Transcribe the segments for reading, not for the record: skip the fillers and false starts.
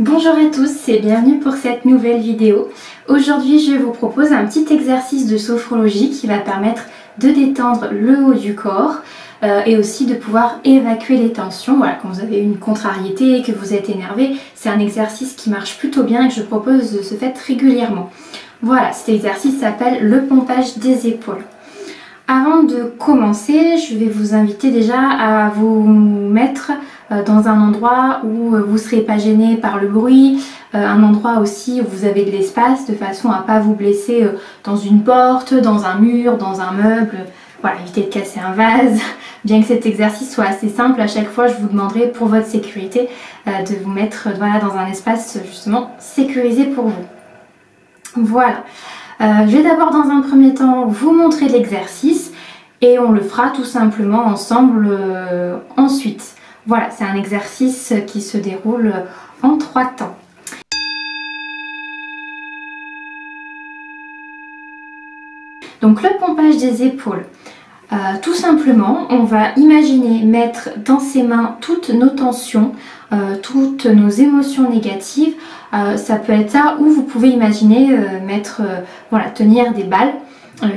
Bonjour à tous et bienvenue pour cette nouvelle vidéo. Aujourd'hui je vous propose un petit exercice de sophrologie qui va permettre de détendre le haut du corps et aussi de pouvoir évacuer les tensions. Voilà, quand vous avez une contrariété et que vous êtes énervé, c'est un exercice qui marche plutôt bien et que je propose de se faire régulièrement. Voilà, cet exercice s'appelle le pompage des épaules. Avant de commencer, je vais vous inviter déjà à vous mettre dans un endroit où vous ne serez pas gêné par le bruit, un endroit aussi où vous avez de l'espace de façon à ne pas vous blesser dans une porte, dans un mur, dans un meuble. Voilà, évitez de casser un vase. Bien que cet exercice soit assez simple, à chaque fois je vous demanderai pour votre sécurité de vous mettre dans un espace justement sécurisé pour vous. Voilà. Je vais d'abord dans un premier temps vous montrer l'exercice et on le fera tout simplement ensemble ensuite. Voilà, c'est un exercice qui se déroule en 3 temps. Donc le pompage des épaules. Tout simplement, on va imaginer mettre dans ses mains toutes nos tensions, toutes nos émotions négatives. Ça peut être ça, ou vous pouvez imaginer mettre, tenir des balles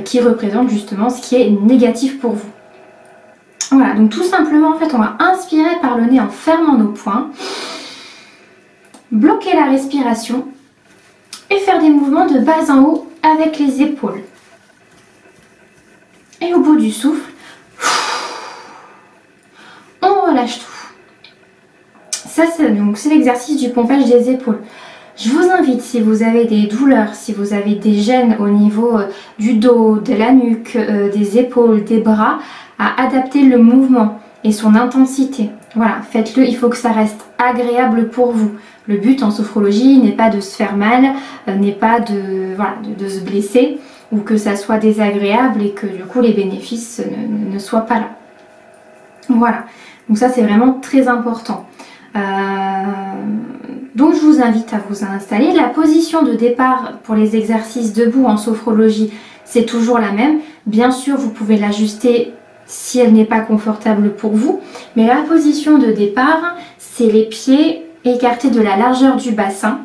qui représentent justement ce qui est négatif pour vous. Voilà, donc tout simplement, en fait, on va inspirer par le nez en fermant nos poings, bloquer la respiration et faire des mouvements de bas en haut avec les épaules. Et au bout du souffle, on relâche tout. Ça, c'est l'exercice du pompage des épaules. Je vous invite, si vous avez des douleurs, si vous avez des gênes au niveau du dos, de la nuque, des épaules, des bras, à adapter le mouvement et son intensité. Voilà, faites-le, il faut que ça reste agréable pour vous. Le but en sophrologie n'est pas de se faire mal, n'est pas de se blesser ou que ça soit désagréable et que du coup les bénéfices ne soient pas là. Voilà, donc ça c'est vraiment très important. Donc je vous invite à vous installer. La position de départ pour les exercices debout en sophrologie, c'est toujours la même. Bien sûr, vous pouvez l'ajuster si elle n'est pas confortable pour vous. Mais la position de départ, c'est les pieds écartés de la largeur du bassin.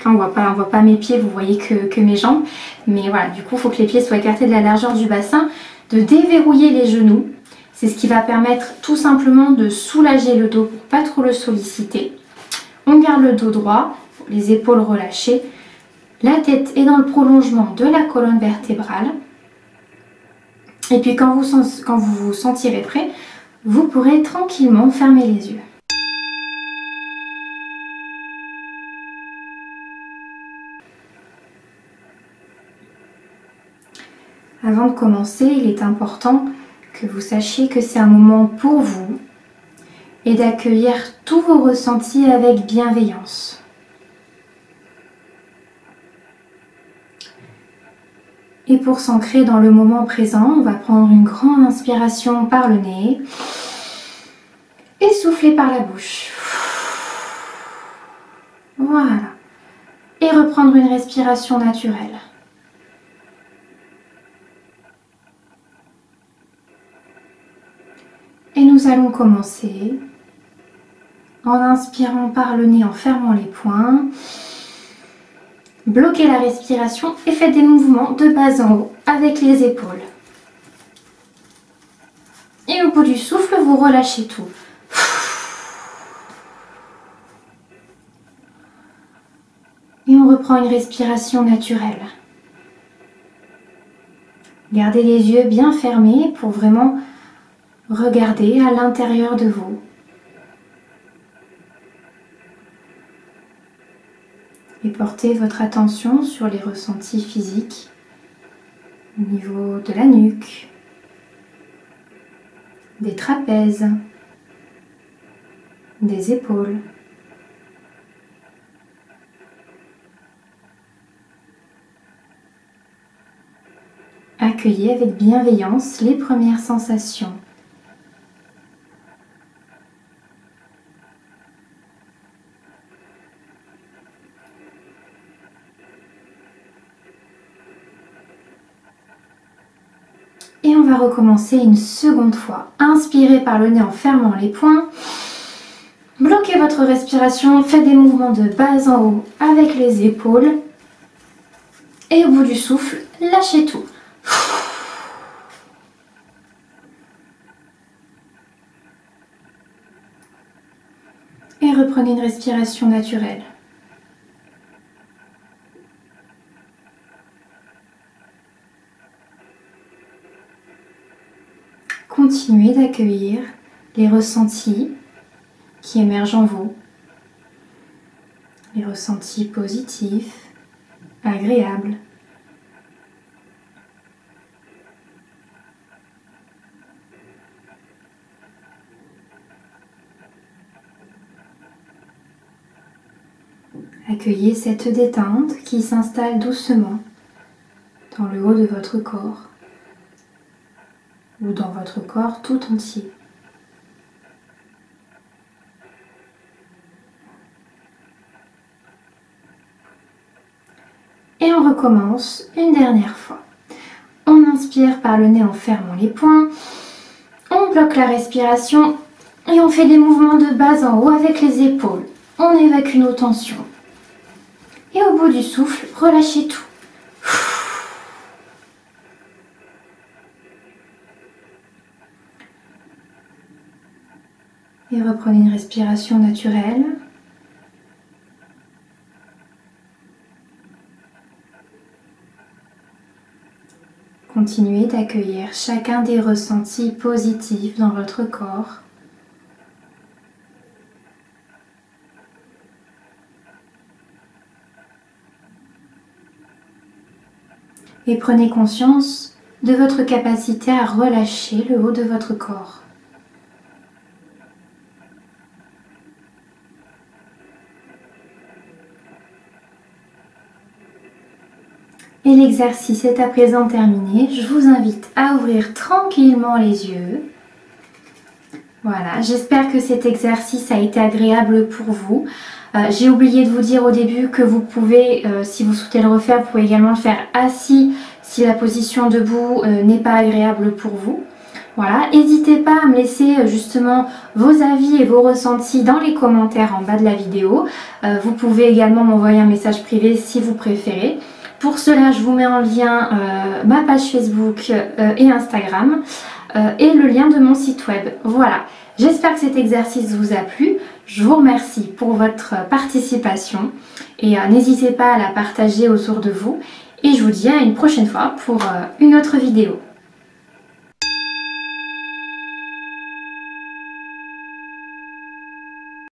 Là, on voit pas mes pieds, vous voyez que mes jambes. Mais voilà, du coup, il faut que les pieds soient écartés de la largeur du bassin. De déverrouiller les genoux. C'est ce qui va permettre tout simplement de soulager le dos pour pas trop le solliciter. On garde le dos droit, les épaules relâchées. La tête est dans le prolongement de la colonne vertébrale. Et puis quand vous vous sentirez prêt, vous pourrez tranquillement fermer les yeux. Avant de commencer, il est important que vous sachiez que c'est un moment pour vous et d'accueillir tous vos ressentis avec bienveillance. Et pour s'ancrer dans le moment présent, on va prendre une grande inspiration par le nez et souffler par la bouche. Voilà. Et reprendre une respiration naturelle. Et nous allons commencer en inspirant par le nez, en fermant les poings. Bloquez la respiration et faites des mouvements de bas en haut avec les épaules. Et au bout du souffle, vous relâchez tout. Et on reprend une respiration naturelle. Gardez les yeux bien fermés pour vraiment regarder à l'intérieur de vous. Et portez votre attention sur les ressentis physiques au niveau de la nuque, des trapèzes, des épaules. Accueillez avec bienveillance les premières sensations. Et on va recommencer une seconde fois. Inspirez par le nez en fermant les poings. Bloquez votre respiration, faites des mouvements de bas en haut avec les épaules. Et au bout du souffle, lâchez tout. Et reprenez une respiration naturelle. Continuez d'accueillir les ressentis qui émergent en vous, les ressentis positifs, agréables. Accueillez cette détente qui s'installe doucement dans le haut de votre corps ou dans votre corps tout entier. Et on recommence une dernière fois. On inspire par le nez en fermant les poings, on bloque la respiration et on fait des mouvements de bas en haut avec les épaules. On évacue nos tensions. Et au bout du souffle, relâchez tout. Et reprenez une respiration naturelle. Continuez d'accueillir chacun des ressentis positifs dans votre corps. Et prenez conscience de votre capacité à relâcher le haut de votre corps. Et l'exercice est à présent terminé. Je vous invite à ouvrir tranquillement les yeux. Voilà, j'espère que cet exercice a été agréable pour vous. J'ai oublié de vous dire au début que vous pouvez, si vous souhaitez le refaire, vous pouvez également le faire assis si la position debout n'est pas agréable pour vous. Voilà, n'hésitez pas à me laisser justement vos avis et vos ressentis dans les commentaires en bas de la vidéo. Vous pouvez également m'envoyer un message privé si vous préférez. Pour cela, je vous mets en lien ma page Facebook et Instagram et le lien de mon site web. Voilà, j'espère que cet exercice vous a plu. Je vous remercie pour votre participation et n'hésitez pas à la partager autour de vous. Et je vous dis à une prochaine fois pour une autre vidéo.